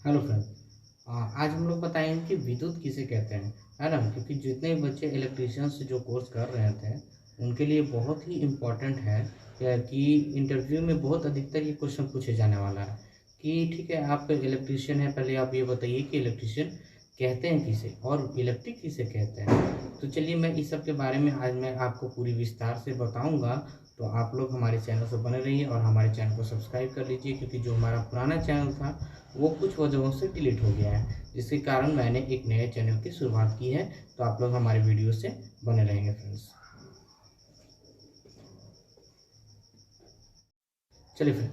Hello friend. आज हम लोग बताएंगे कि विद्युत किसे कहते हैं, है ना। क्योंकि जितने भी बच्चे इलेक्ट्रिशियन से जो कोर्स कर रहे थे उनके लिए बहुत ही इम्पोर्टेंट है कि इंटरव्यू में बहुत अधिकतर ये क्वेश्चन पूछे जाने वाला है कि ठीक है, आप इलेक्ट्रिशियन है, पहले आप ये बताइए कि इलेक्ट्रिशियन कहते हैं किसे और इलेक्ट्रिक किसे कहते हैं। तो चलिए मैं इस सब के बारे में आज मैं आपको पूरी विस्तार से बताऊंगा। तो आप लोग हमारे चैनल से बने रहिए और हमारे चैनल को सब्सक्राइब कर लीजिए, क्योंकि जो हमारा पुराना चैनल था वो कुछ वजहों से डिलीट हो गया है, जिसके कारण मैंने एक नए चैनल की शुरुआत की है। तो आप लोग हमारे वीडियो से बने रहेंगे फ्रेंड्स। चलिए फिर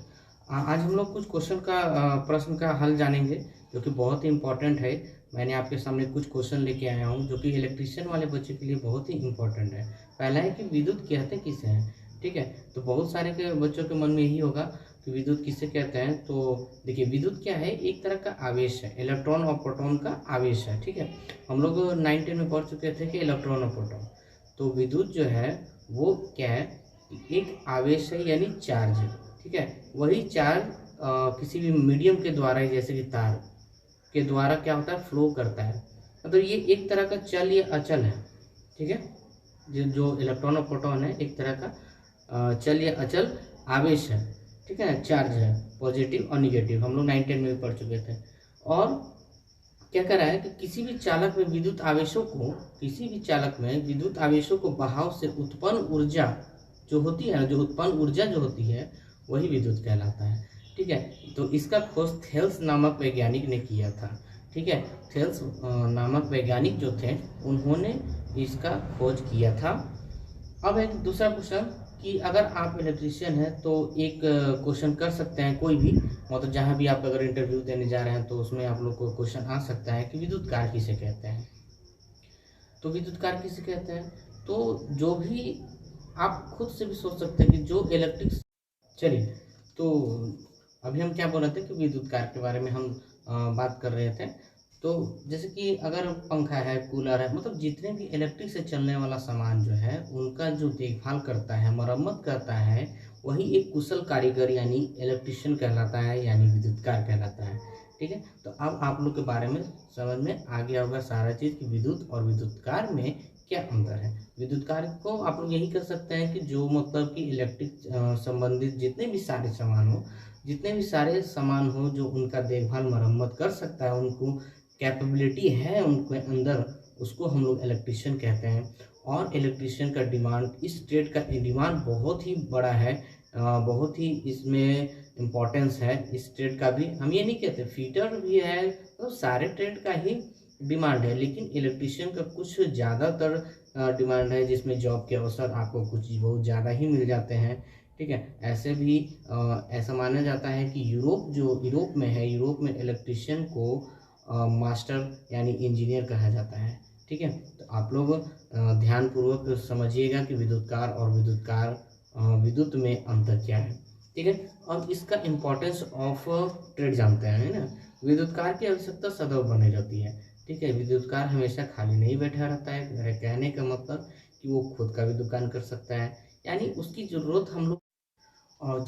आज हम लोग कुछ क्वेश्चन का प्रश्न का हल जानेंगे, जो कि बहुत ही इम्पोर्टेंट है। मैंने आपके सामने कुछ क्वेश्चन लेके आया हूँ जो कि इलेक्ट्रिशियन वाले बच्चे के लिए बहुत ही इम्पोर्टेंट है। पहला है कि विद्युत कहते किसे हैं। ठीक है, तो बहुत सारे के बच्चों के मन में यही होगा कि विद्युत किसे कहते हैं। तो देखिए, विद्युत क्या है, एक तरह का आवेश है, इलेक्ट्रॉन और प्रोटॉन का आवेश है। ठीक है, हम लोग 9th में पढ़ चुके थे कि इलेक्ट्रॉन और प्रोटॉन। तो विद्युत जो है वो क्या है, एक आवेश है यानी चार्ज है। ठीक है, वही चार्ज किसी भी मीडियम के द्वारा, जैसे कि तार के द्वारा क्या होता है, फ्लो करता है। मतलब ये एक तरह का चल या अचल है। ठीक है, जो इलेक्ट्रॉन और प्रोटॉन है एक तरह का चल या अचल आवेश है। ठीक है, चार्ज है, पॉजिटिव और निगेटिव, हम लोग 9th में भी पढ़ चुके थे। और क्या कर रहा है कि किसी भी चालक में विद्युत आवेशों को बहाव से उत्पन्न ऊर्जा जो होती है, जो उत्पन्न ऊर्जा जो होती है, वही विद्युत कहलाता है। ठीक है, तो इसका खोज थेल्स नामक वैज्ञानिक ने किया था। ठीक है, थेल्स नामक वैज्ञानिक जो थे उन्होंने इसका खोज किया था। अब एक दूसरा क्वेश्चन कि अगर आप इलेक्ट्रिशियन हैं तो एक क्वेश्चन कर सकते हैं कोई भी, मतलब जहाँ भी आप अगर इंटरव्यू देने जा रहे हैं तो उसमें आप लोग को क्वेश्चन आ सकता है कि विद्युत कार किसे कहते हैं। तो विद्युत कार किसे कहते हैं, तो जो भी आप खुद से भी सोच सकते हैं कि जो इलेक्ट्रिक। चलिए, तो अभी हम क्या बोल रहे थे कि विद्युत कार के बारे में हम बात कर रहे थे। तो जैसे कि अगर पंखा है, कूलर है, मतलब जितने भी इलेक्ट्रिक से चलने वाला सामान जो है उनका जो देखभाल करता है, मरम्मत करता है, वही एक कुशल कारीगर यानी इलेक्ट्रिशियन कहलाता है, यानी विद्युत कार कहलाता है। ठीक है, तो अब आप लोग के बारे में समझ में आ गया होगा सारा चीज़ कि विद्युत और विद्युत कार में क्या अंतर है। विद्युत कार्य को आप लोग यही कर सकते हैं कि जो मतलब कि इलेक्ट्रिक संबंधित जितने भी सारे सामान हो जो उनका देखभाल मरम्मत कर सकता है, उनको कैपेबिलिटी है उनके अंदर, उसको हम लोग इलेक्ट्रिशियन कहते हैं। और इलेक्ट्रिशियन का डिमांड, इस ट्रेड का डिमांड बहुत ही बड़ा है, बहुत ही इसमें इम्पोर्टेंस है इस ट्रेड का भी। हम ये नहीं कहते, फीटर भी है, तो सारे ट्रेड का ही डिमांड है, लेकिन इलेक्ट्रिशियन का कुछ ज़्यादातर डिमांड है, जिसमें जॉब के अवसर आपको कुछ बहुत ज़्यादा ही मिल जाते हैं। ठीक है, ऐसे भी ऐसा माना जाता है कि यूरोप में है, यूरोप में इलेक्ट्रिशियन को मास्टर यानी इंजीनियर कहा जाता है। ठीक है, तो आप लोग ध्यानपूर्वक समझिएगा कि विद्युत में अंतर क्या है। ठीक है, अब इसका इम्पोर्टेंस ऑफ ट्रेड जानते हैं, है ना। विद्युत कार की आवश्यकता सदैव बनी रहती है। ठीक है, विद्युत कार हमेशा खाली नहीं बैठा रहता है। मेरे कहने का मतलब कि वो खुद का भी दुकान कर सकता है, यानी उसकी ज़रूरत हम लोग। और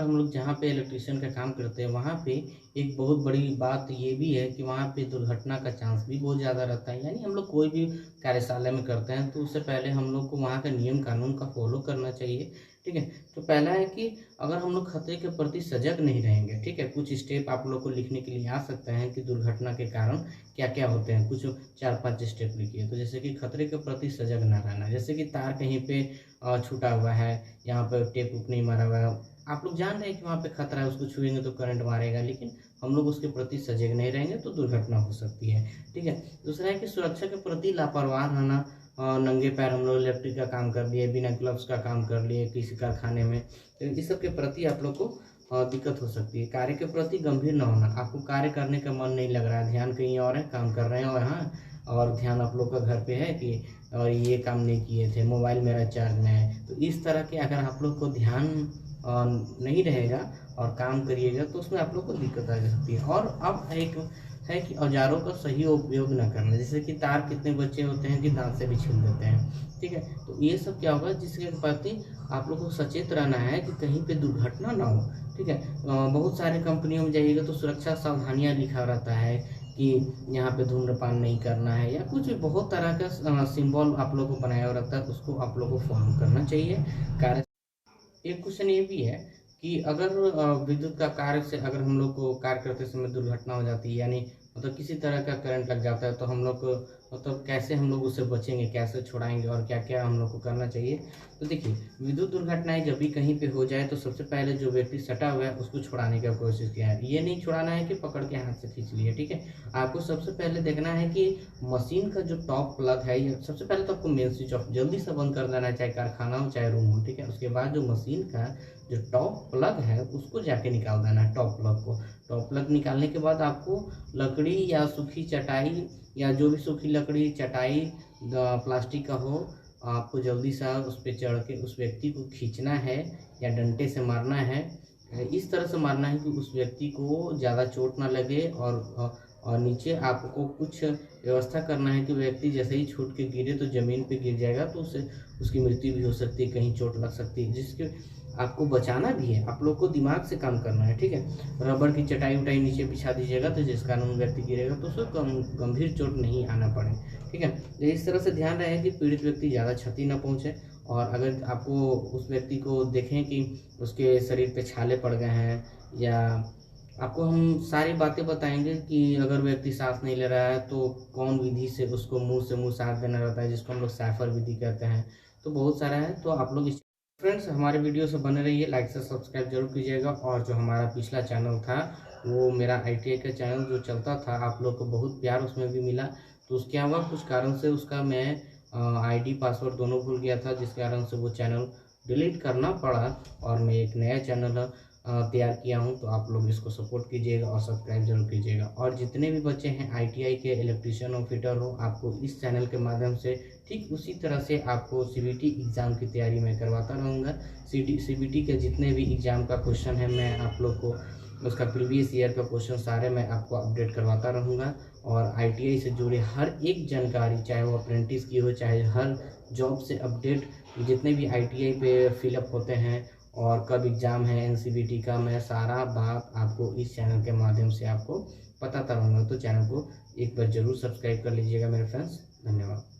हम लोग जहाँ पे इलेक्ट्रिशियन का काम करते हैं, वहाँ पे एक बहुत बड़ी बात ये भी है कि वहाँ पे दुर्घटना का चांस भी बहुत ज़्यादा रहता है। यानी हम लोग कोई भी कार्यशाला में करते हैं तो उससे पहले हम लोग को वहाँ का नियम कानून का फॉलो करना चाहिए। ठीक है, तो पहला है कि अगर हम लोग खतरे के प्रति सजग नहीं रहेंगे, ठीक है, कुछ स्टेप आप लोग को लिखने के लिए आ सकते हैं कि दुर्घटना के कारण क्या क्या होते हैं, कुछ 4-5 स्टेप लिखिए। तो जैसे कि खतरे के प्रति सजग ना रहना, जैसे कि तार कहीं पे छूटा हुआ है, यहाँ पर टेप उप नहीं मारा हुआ है, आप लोग जान रहे हैं कि वहाँ पे खतरा है, उसको छुएंगे तो करंट मारेगा, लेकिन हम लोग उसके प्रति सजग नहीं रहेंगे तो दुर्घटना हो सकती है। ठीक है, दूसरा है कि सुरक्षा के प्रति लापरवाह रहना। नंगे पैर हम लोग इलेक्ट्रिक का काम कर लिए, बिना ग्लव्स का काम कर लिए किसी कारखाने में, तो इस सब के प्रति आप लोग को दिक्कत हो सकती है। कार्य के प्रति गंभीर न होना, आपको कार्य करने का मन नहीं लग रहा है, ध्यान कहीं और है, काम कर रहे हैं और हाँ, और ध्यान आप लोग का घर पे है कि और ये काम नहीं किए थे, मोबाइल मेरा चार्ज में है। तो इस तरह के अगर आप लोग को ध्यान नहीं रहेगा और काम करिएगा तो उसमें आप लोग को दिक्कत आ सकती है। और अब एक है कि औजारों का सही उपयोग न करना, जैसे कि तार कितने बच्चे होते हैं कि दांत से भी छील देते हैं, ठीक है। तो ये सब क्या होगा, जिसके प्रति आप लोग को सचेत रहना है कि कहीं पे दुर्घटना ना हो, ठीक है। बहुत सारे कंपनियों में जाइएगा तो सुरक्षा सावधानियां लिखा रहता है कि यहाँ पे धूम्रपान नहीं करना है, या कुछ भी बहुत तरह का सिंबल आप लोग को बनाया हुआ रहता है, उसको आप लोग को फॉलो करना चाहिए। कार्य एक क्वेश्चन ये भी है कि अगर विद्युत का कार्य से अगर हम लोग को कार्य करते समय दुर्घटना हो जाती है, यानी मतलब किसी तरह का करंट लग जाता है, तो हम लोग को मतलब कैसे हम लोग उससे बचेंगे, कैसे छुड़ाएंगे और क्या क्या हम लोग को करना चाहिए। तो देखिए, विद्युत दुर्घटनाएं जब भी कहीं पे हो जाए तो सबसे पहले जो व्यक्ति सटा हुआ है उसको छुड़ाने का कोशिश किया है। ये नहीं छुड़ाना है कि पकड़ के हाथ से खींच लिए, ठीक है। आपको सबसे पहले देखना है कि मशीन का जो टॉप प्लग है, ये सबसे पहले तो आपको मेन स्विच ऑफ जल्दी से बंद कर देना है, चाहे कारखाना हो चाहे रूम हो, ठीक है। उसके बाद जो मशीन का जो टॉप प्लग है उसको जाके निकाल देना है, टॉप प्लग को। टॉप प्लग निकालने के बाद आपको लकड़ी या सूखी चटाई या जो भी सूखी लकड़ी चटाई प्लास्टिक का हो, आपको जल्दी सा उस पर चढ़ के उस व्यक्ति को खींचना है या डंडे से मारना है। इस तरह से मारना है कि उस व्यक्ति को ज़्यादा चोट ना लगे, और नीचे आपको कुछ व्यवस्था करना है कि व्यक्ति जैसे ही छूट के गिरे तो ज़मीन पे गिर जाएगा, तो उसे उसकी मृत्यु भी हो सकती है, कहीं चोट लग सकती है, जिसके आपको बचाना भी है। आप लोग को दिमाग से काम करना है, ठीक है। रबर की चटाई उटाई नीचे बिछा दीजिएगा, तो जिस कारण व्यक्ति गिरेगा तो उसको गंभीर चोट नहीं आना पड़े, ठीक है। तो इस तरह से ध्यान रहे कि पीड़ित व्यक्ति ज़्यादा क्षति न पहुँचे। और अगर आपको उस व्यक्ति को देखें कि उसके शरीर पे छाले पड़ गए हैं, या आपको हम सारी बातें बताएंगे कि अगर व्यक्ति सांस नहीं ले रहा है तो कौन विधि से उसको मुंह से मुंह सांस देना रहता है, जिसको हम लोग सैफर विधि कहते हैं। तो बहुत सारा है, तो आप लोग फ्रेंड्स हमारे वीडियो से बने रहिए, लाइक से सब्सक्राइब जरूर कीजिएगा। और जो हमारा पिछला चैनल था वो मेरा ITI का चैनल जो चलता था, आप लोग को बहुत प्यार उसमें भी मिला, तो उसके हुआ कुछ कारण से उसका मैं ID पासवर्ड दोनों भूल गया था, जिस कारण से वो चैनल डिलीट करना पड़ा, और मैं एक नया चैनल तैयार किया हूं। तो आप लोग इसको सपोर्ट कीजिएगा और सब्सक्राइब जरूर कीजिएगा। और जितने भी बच्चे हैं ITI के इलेक्ट्रीशियन और फिटर हो, आपको इस चैनल के माध्यम से ठीक उसी तरह से आपको CBT एग्ज़ाम की तैयारी मैं करवाता रहूँगा। CBT के जितने भी एग्ज़ाम का क्वेश्चन है, मैं आप लोग को उसका प्रीवियस ईयर का क्वेश्चन सारे मैं आपको अपडेट करवाता रहूँगा। और ITI से जुड़े हर एक जानकारी, चाहे वो अप्रेंटिस की हो, चाहे हर जॉब से अपडेट जितने भी ITI पे फिलअप होते हैं और कब एग्ज़ाम है NCBT का, मैं सारा बात आपको इस चैनल के माध्यम से आपको बताता रहूँगा। तो चैनल को एक बार ज़रूर सब्सक्राइब कर लीजिएगा मेरे फ्रेंड्स। धन्यवाद।